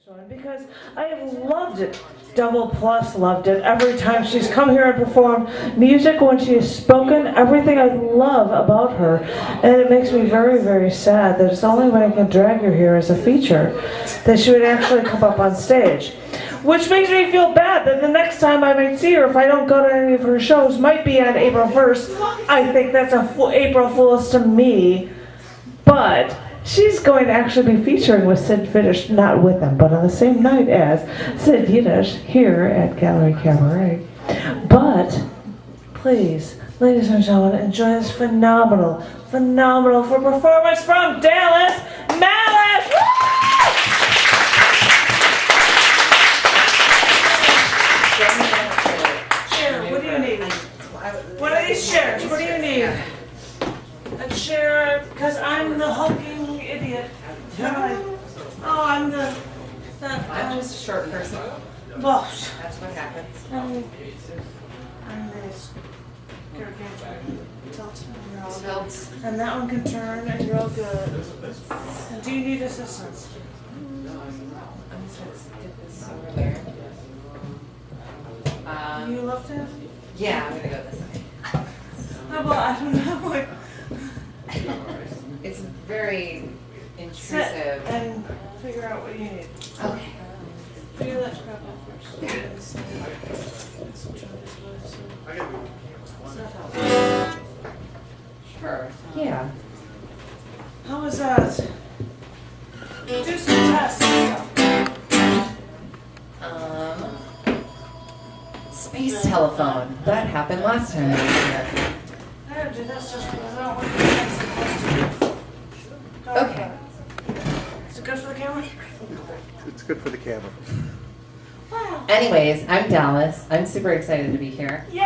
one because I have loved it. Double plus loved it every time she's come here and performed music when she has spoken, everything I love about her. And it makes me very, very sad that it's the only way I can drag her here as a feature, that she would actually come up on stage. Which makes me feel bad that the next time I might see her, if I don't go to any of her shows, might be on April 1st. I think that's a April Fool's to me. But she's going to actually be featuring with Sid Yiddish, not with them, but on the same night as Sid Yiddish here at Gallery Cabaret. But please, ladies and gentlemen, enjoy this phenomenal for performance from Dalice Malice. Chair, what do you need? What are these chairs? What do you need? A chair, because I'm the hulking idiot. I'm just a short person. Well, That's what happens. I'm this tilt. And that one can turn, and you're all good. And do you need assistance? I'm just going to get this over there. You left it? Yeah, I'm going to go this way. Well, I don't know. Like, It's very sit intrusive. and figure out what you need. Okay. You let's grab that first. Sure. Yeah. How was that? Do some tests. Space telephone. That happened last time I was here. I gotta do this just because I don't want to be supposed to. Okay. Is it good for the camera? It's good for the camera. Wow. Anyways, I'm Dallas. I'm super excited to be here. Yay!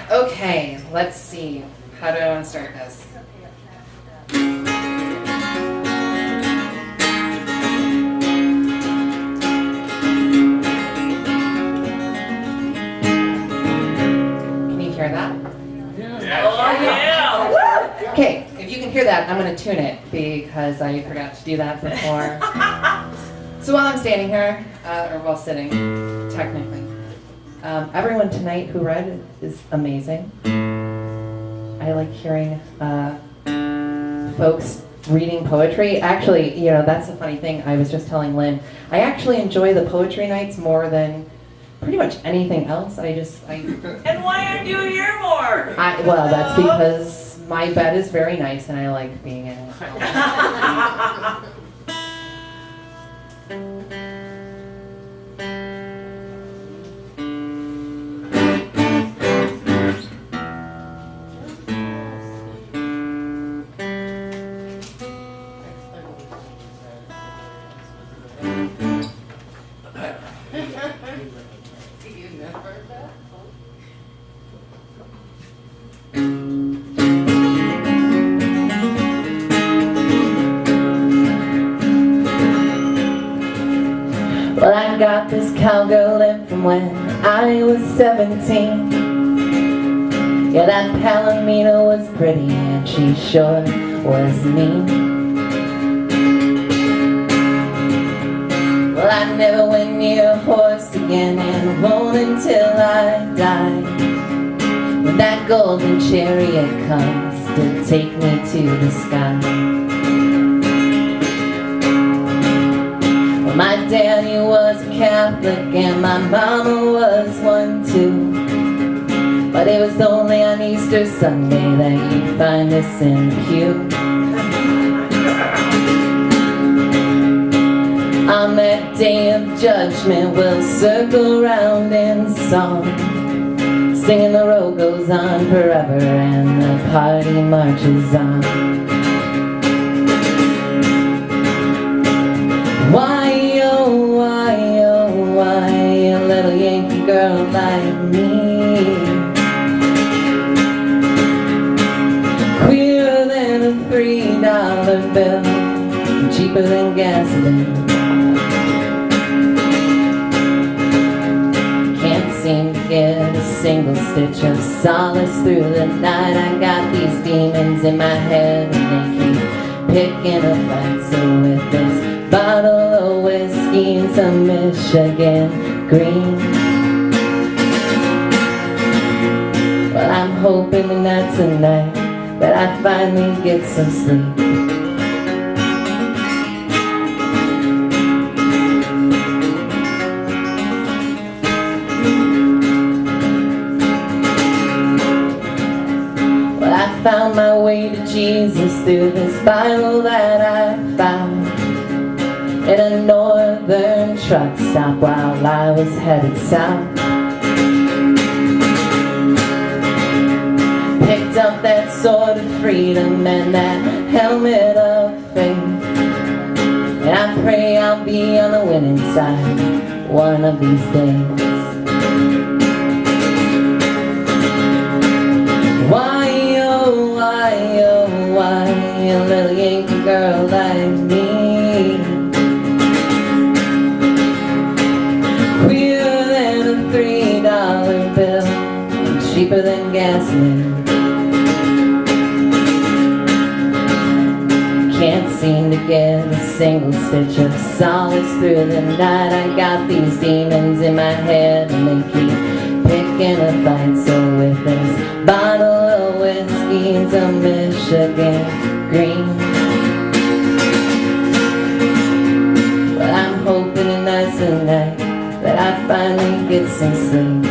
Okay, let's see. How do I want to start this? Can you hear that? Oh yeah! Okay, if you can hear that, I'm going to tune it because I forgot to do that before. So while I'm standing here, or while sitting, technically, everyone tonight who read is amazing. I like hearing folks reading poetry. Actually, you know, that's a funny thing. I was just telling Lynn, I actually enjoy the poetry nights more than pretty much anything else. And why aren't you here more? Well, that's because my bed is very nice and I like being in it. Well, I got this cowgirl in from when I was 17. Yeah, that Palomino was pretty and she sure was mean. Well, I never went near a horse again and won't until I die. When that golden chariot comes to take me to the sky. My daddy was a Catholic and my mama was one too. But it was only on Easter Sunday that you'd find us in the pew. On that day of judgment we'll circle round in song, singing the road goes on forever and the party marches on. Why, oh, why, a little Yankee girl like me, queerer than a $3 bill, cheaper than gasoline. Can't seem to get a single stitch of solace through the night. I got these demons in my head and they keep picking a fight. So with this bottle of whiskey and some Michigan green, well, I'm hoping that tonight that I finally get some sleep. Well, I found my way to Jesus through this Bible that I found in a northern truck stop while I was headed south. Picked up that sword of freedom and that helmet of faith, and I pray I'll be on the winning side one of these days. Why, oh, why, oh, why, a little Yankee girl like me, queerer than a $3 bill and cheaper than gasoline? Can't seem to get a single stitch of solace through the night. I got these demons in my head and they keep picking a fight. So with this bottle of whiskey and some Michigan green, well, I'm hoping tonight's the night that I finally get some sleep.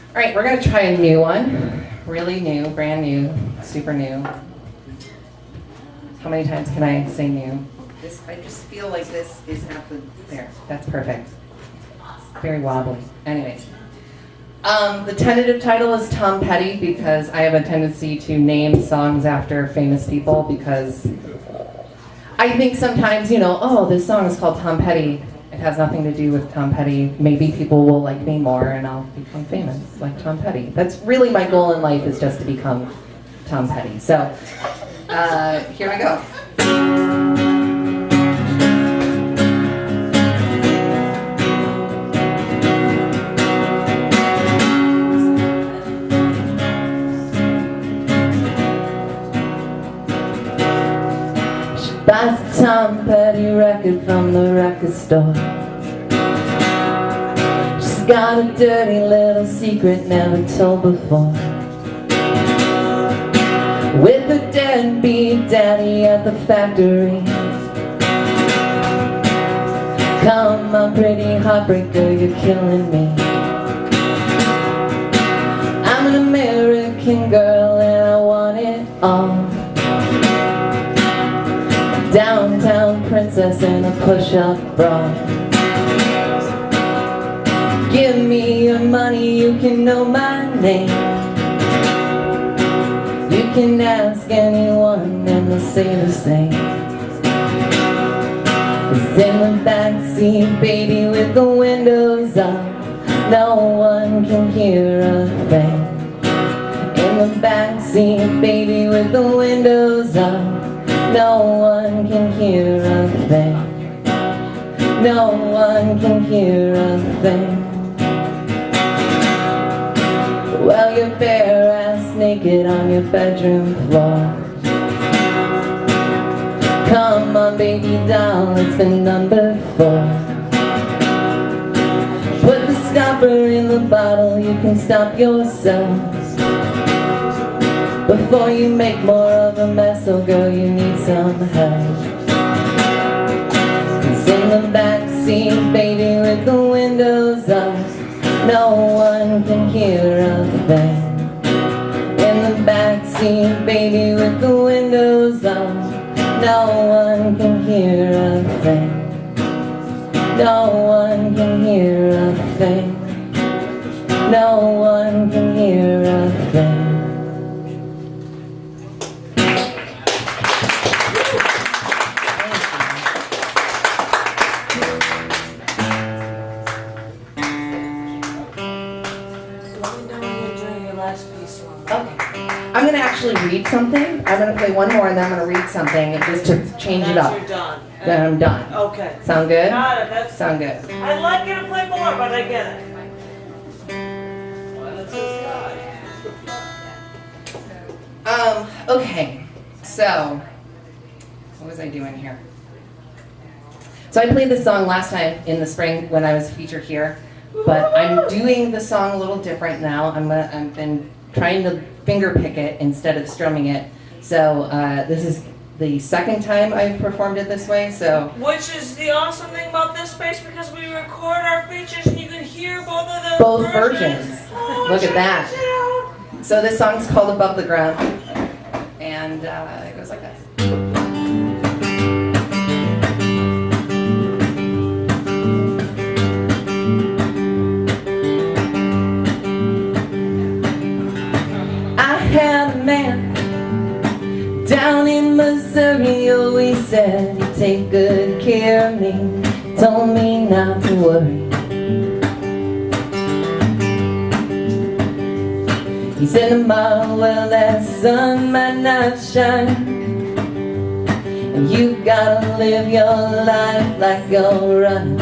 All right, we're going to try a new one. Really new, brand new, super new. How many times can I say new? I just feel like this is at the... There, that's perfect. It's very wobbly. Anyways. The tentative title is Tom Petty because I have a tendency to name songs after famous people because I think sometimes, you know, oh, this song is called Tom Petty. It has nothing to do with Tom Petty. Maybe people will like me more and I'll become famous like Tom Petty. That's really my goal in life, is just to become Tom Petty. So, here we go. She buys a Tom Petty record from the record store. She's got a dirty little secret never told before, with a deadbeat daddy at the factory. Come on, pretty heartbreaker, you're killing me. I'm an American girl and I want it all. A downtown princess in a push-up bra. Give me your money, you can know my name. You can ask anyone and they'll say the same. 'Cause in the backseat, baby, with the windows up, no one can hear a thing. In the backseat, baby, with the windows up, no one can hear a thing. No one can hear a thing. Well, you're bare ass naked on your bedroom floor. Come on, baby doll, it's been done before. Put the stopper in the bottle, you can stop yourselves. Before you make more of a mess, oh girl, you need some help. 'Cause in the backseat, baby, with the windows up, no one can hear a thing. In the backseat, baby, with the windows up, no one can hear a thing. No one can hear a thing. No one can hear a thing. last piece. Okay. I'm going to actually read something. I'm going to play one more and then I'm going to read something just to change it up. You're done. Then I'm done. Okay. Sound good? Got it. That's. Sound good. I'd like you to play more, but I get it. Okay. So, what was I doing here? So I played this song last time in the spring when I was featured here, but I'm doing the song a little different now. I've been trying to finger pick it instead of strumming it. So this is the second time I've performed it this way. So Which is the awesome thing about this space because we record our features and you can hear both of the both versions. Oh, Look at that. check it out. So this song's called Above the Ground, and it goes like this. I had a man down in Missouri, always said he'd take good care of me, told me not to worry. He said tomorrow, well, that sun might not shine, and you gotta live your life like you're running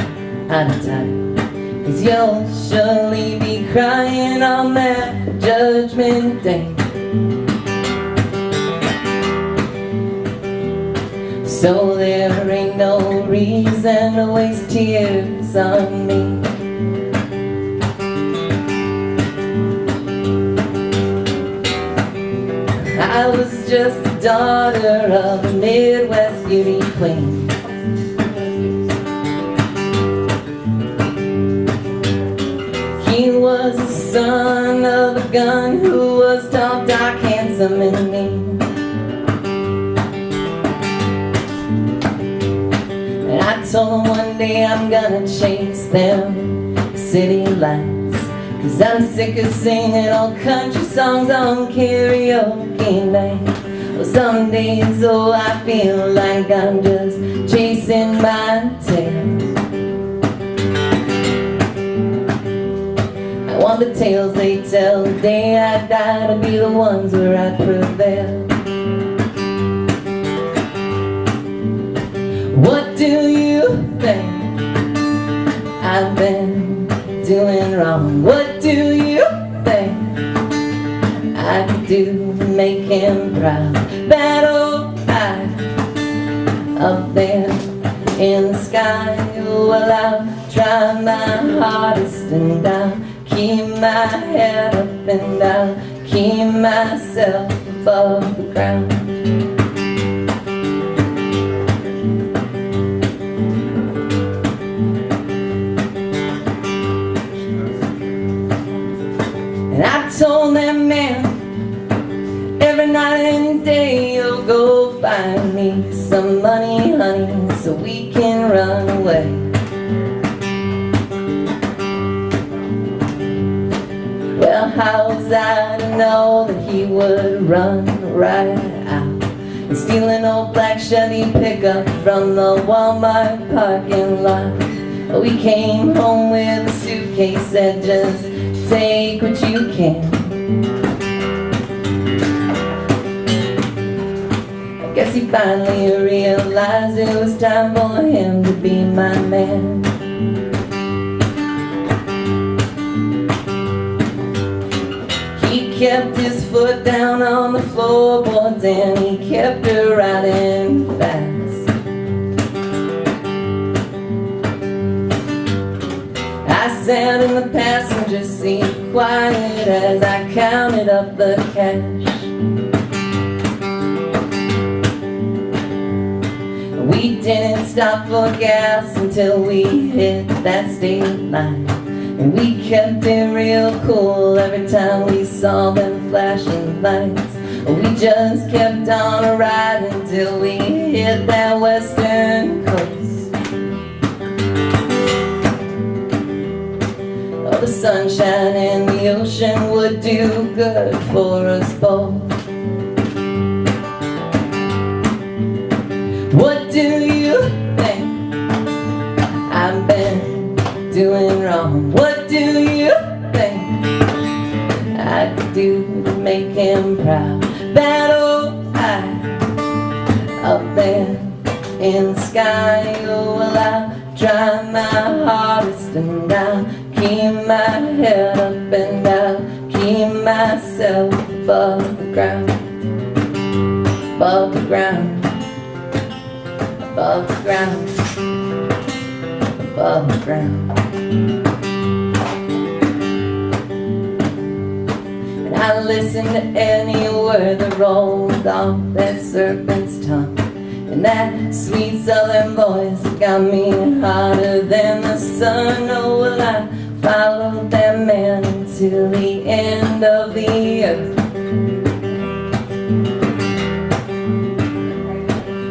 out of time, 'cause you'll surely be crying on that judgment day. So there ain't no reason to waste tears on me. I was just the daughter of a Midwest beauty queen. He was the son of a gun who was tall, dark, handsome, and mean. And I told him one day I'm gonna chase them city lights, 'cause I'm sick of singing old country songs on karaoke night. Well, some days, oh, I feel like I'm just chasing my tail. I want the tales they tell the day I die to be the ones where I prevail. What do you think I've been doing wrong? What do you think I could do to make him proud? That old guy up there in the sky. Well, I'll try my hardest and I'll keep my head up and I'll keep myself above the ground. And I told that man, every night and day you'll go find me some money, honey, so we can run away. Well, how was I to know that he would run right out and steal an old black Chevy pickup from the Walmart parking lot? We came home with a suitcase that just take what you can. I guess he finally realized it was time for him to be my man. He kept his foot down on the floorboards and he kept her riding fast. I sat in the passenger seat, quiet as I counted up the cash. We didn't stop for gas until we hit that state line, and we kept it real cool every time we saw them flashing lights. We just kept on a ride until we hit that western coast. Oh, the sunshine and the ocean would do good for us both. What do you think I've been doing wrong? What do you think I could do to make him proud? That old high up there in the sky. Oh, well, I'll try my hardest and I'll keep my head up and I'll keep myself above the ground. Above the ground. Above the ground. Above the ground. And I listened to any word that rolled off that serpent's tongue, and that sweet southern voice got me hotter than the sun. Oh, well, I followed that man until the end of the earth.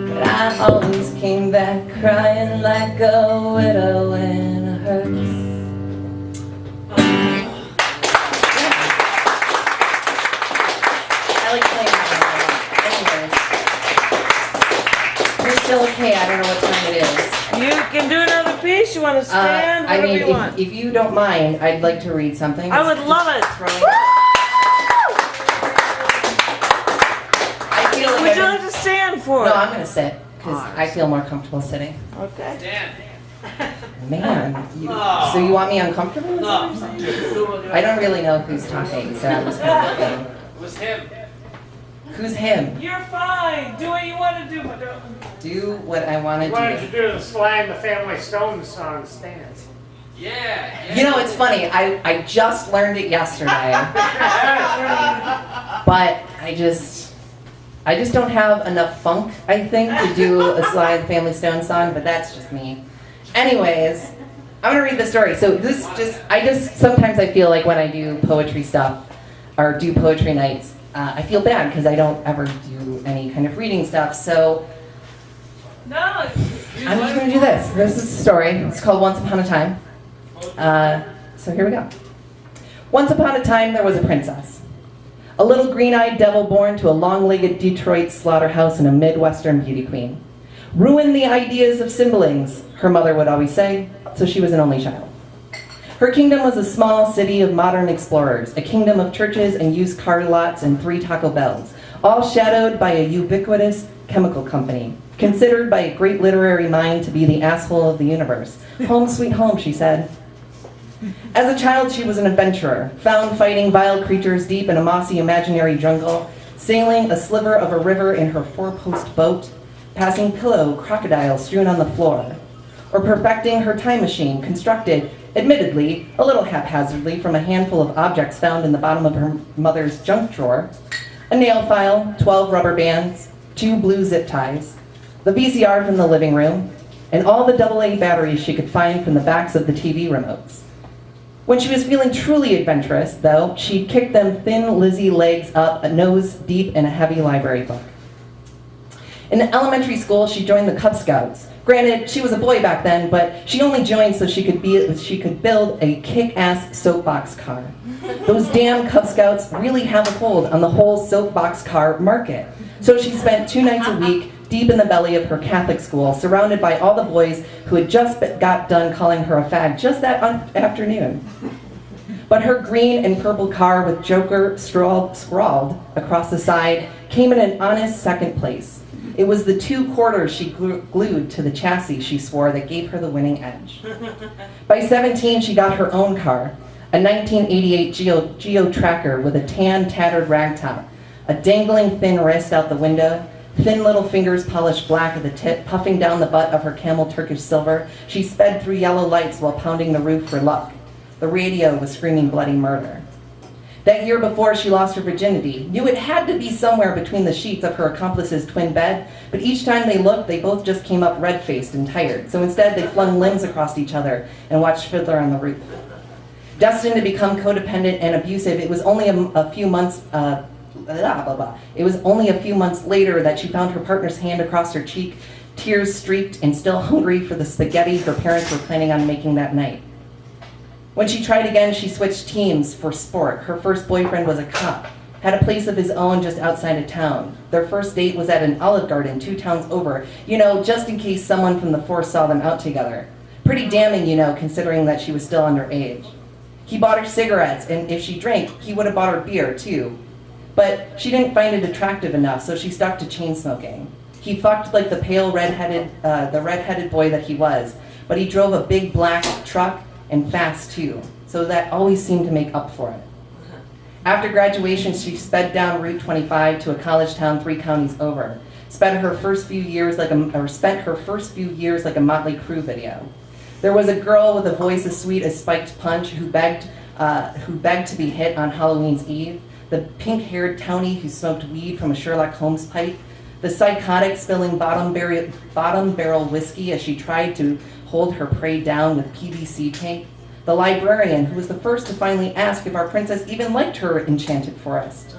But I always came back crying like a widow in a hearse. I like playing that. Anyways. You're still okay, I don't know what time it is. You can do another piece. You want to stand? I Whatever mean, you want. if you don't mind, I'd like to read something. I would love it. I feel like Would you like to stand for it? No, I'm going to sit, because I feel more comfortable sitting. Okay. Man, so you want me uncomfortable? Is that what you're saying? I don't really know who's talking, so I was kind of looking. It was him. Who's him? You're fine. Do what you want to do, my darling. Do what I want to Why don't you do. do the Sly and the Family Stone song, Stance? Yeah. You know, it's funny. I just learned it yesterday, but I just don't have enough funk, I think, to do a Sly and the Family Stone song, but that's just me. Anyways, I'm gonna read the story. So sometimes I feel like when I do poetry stuff or do poetry nights, I feel bad because I don't ever do any kind of reading stuff. So No. I'm just gonna do this. This is a story. It's called Once Upon a Time. So here we go. Once upon a time, there was a princess. A little green-eyed devil born to a long-legged Detroit slaughterhouse and a Midwestern beauty queen. Ruin the ideas of siblings, her mother would always say, so she was an only child. Her kingdom was a small city of modern explorers, a kingdom of churches and used car lots and 3 Taco Bells, all shadowed by a ubiquitous chemical company, considered by a great literary mind to be the asshole of the universe. Home sweet home, she said. As a child, she was an adventurer, found fighting vile creatures deep in a mossy imaginary jungle, sailing a sliver of a river in her 4-post boat, passing pillow crocodiles strewn on the floor, or perfecting her time machine, constructed, admittedly, a little haphazardly from a handful of objects found in the bottom of her mother's junk drawer, a nail file, 12 rubber bands, 2 blue zip ties, the VCR from the living room, and all the AA batteries she could find from the backs of the TV remotes. When she was feeling truly adventurous, though, she'd kick them thin Lizzie legs up, a nose deep in a heavy library book. In elementary school, she joined the Cub Scouts. Granted, she was a boy back then, but she only joined so she could build a kick-ass soapbox car. Those damn Cub Scouts really have a hold on the whole soapbox car market. So she spent 2 nights a week deep in the belly of her Catholic school, surrounded by all the boys who had just got done calling her a fag just that afternoon. But her green and purple car with Joker scrawled across the side came in an honest second place. It was the 2 quarters she glued to the chassis, she swore, that gave her the winning edge. By 17, she got her own car, a 1988 Geo Tracker with a tan, tattered ragtop, a dangling thin wrist out the window, thin little fingers polished black at the tip, puffing down the butt of her Camel Turkish Silver. She sped through yellow lights while pounding the roof for luck. The radio was screaming bloody murder. That year before she lost her virginity, knew it had to be somewhere between the sheets of her accomplice's twin bed, but each time they looked, they both just came up red-faced and tired. So instead, they flung limbs across each other and watched Fiddler on the Roof. Destined to become codependent and abusive, it was only a few months It was only a few months later that she found her partner's hand across her cheek, tears streaked and still hungry for the spaghetti her parents were planning on making that night. When she tried again, she switched teams for sport. Her first boyfriend was a cop, had a place of his own just outside of town. Their first date was at an Olive Garden 2 towns over, just in case someone from the force saw them out together. Pretty damning, considering that she was still underage. He bought her cigarettes, and if she drank, he would have bought her beer too. But she didn't find it attractive enough, so she stuck to chain smoking. He fucked like the pale redheaded boy that he was, but he drove a big black truck and fast too, so that always seemed to make up for it. After graduation, she sped down Route 25 to a college town 3 counties over. Spent her first few years like a Motley Crue video. There was a girl with a voice as sweet as spiked punch who begged to be hit on Halloween's Eve. The pink-haired townie who smoked weed from a Sherlock Holmes pipe. The psychotic spilling bottom barrel whiskey as she tried to hold her prey down with PVC tape. The librarian who was the first to finally ask if our princess even liked her enchanted forest.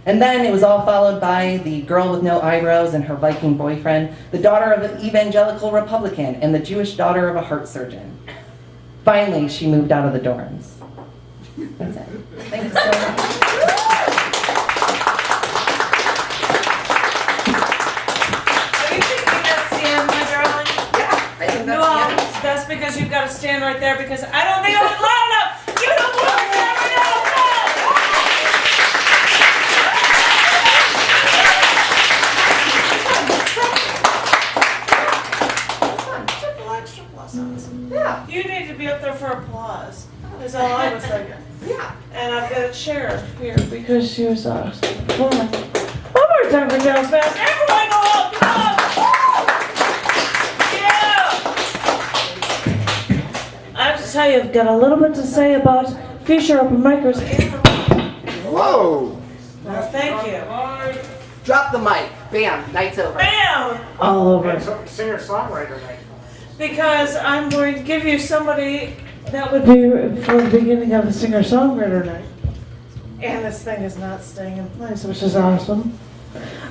And then it was all followed by the girl with no eyebrows and her Viking boyfriend, the daughter of an evangelical Republican, and the Jewish daughter of a heart surgeon. Finally, she moved out of the dorms. That's it. Thank you so much. Are you thinking that's the end, my darling? Yeah, I think that's Well, the end. that's because you've got to stand right there because I don't think I was loud enough. You don't want to never know. Yeah, You need to be up there for applause. That's all I was thinking. yeah. And I've got a chair here because she was awesome. One more time for Dalice Malice. Everyone go up! Come on! Yeah! I have to tell you, I've got a little bit to say about future open micers. Whoa! Well, thank you. Drop the mic. Bam, night's over. Bam! All over. And so, singer-songwriter night. Because I'm going to give you somebody that would be for the beginning of the singer-songwriter night. And this thing is not staying in place, which is awesome.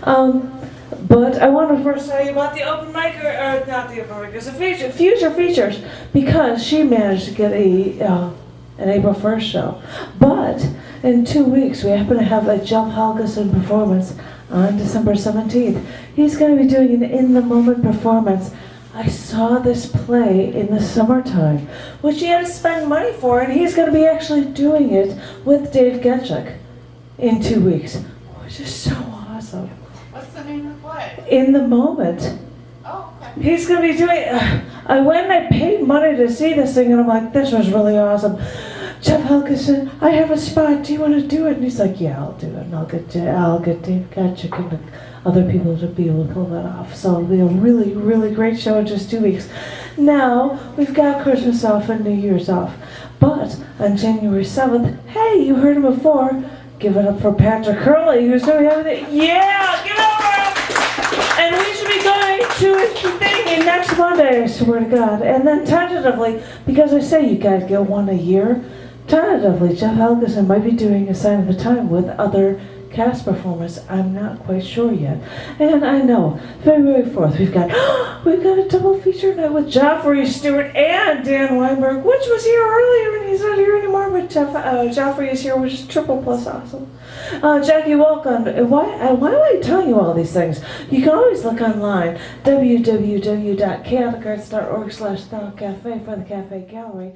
But I want to first tell you about the open mic, or not the open mic, it's a future features, because she managed to get an April 1st show. But in 2 weeks, we happen to have a Jeff Halgeson performance on December 17th. He's going to be doing an in-the-moment performance. I saw this play in the summertime, which he had to spend money for, and he's going to be actually doing it with Dave Getchuk in 2 weeks, which is so awesome. What's the name of the play? In the moment. Oh, okay. He's going to be doing I went and I paid money to see this thing, and I'm like, this was really awesome. Jeff Halgeson, I have a spot. Do you want to do it? And he's like, yeah, I'll do it. And I'll get Dave Getchuk and other people to be able to pull that off. So it'll be a really, really great show in just 2 weeks. Now, we've got Christmas off and New Year's off. But on January 7th, hey, you heard him before. Give it up for Patrick Curley, who's doing everything. Yeah, give it over! And we should be going to a thing next Monday, I swear to God. And then tentatively, because I say you guys get one a year, tentatively, Jeff Halgeson might be doing A Sign of the Time with other cast performers. I'm not quite sure yet. And I know, February 4th, we've got a double feature night with Joffrey Stewart and Dan Weinberg, which was here earlier and he's not here anymore, but Joffrey is here, which is triple plus awesome. Jackie, welcome. Why am I telling you all these things? You can always look online, www.chaoticarts.org/cafe for the cafe gallery.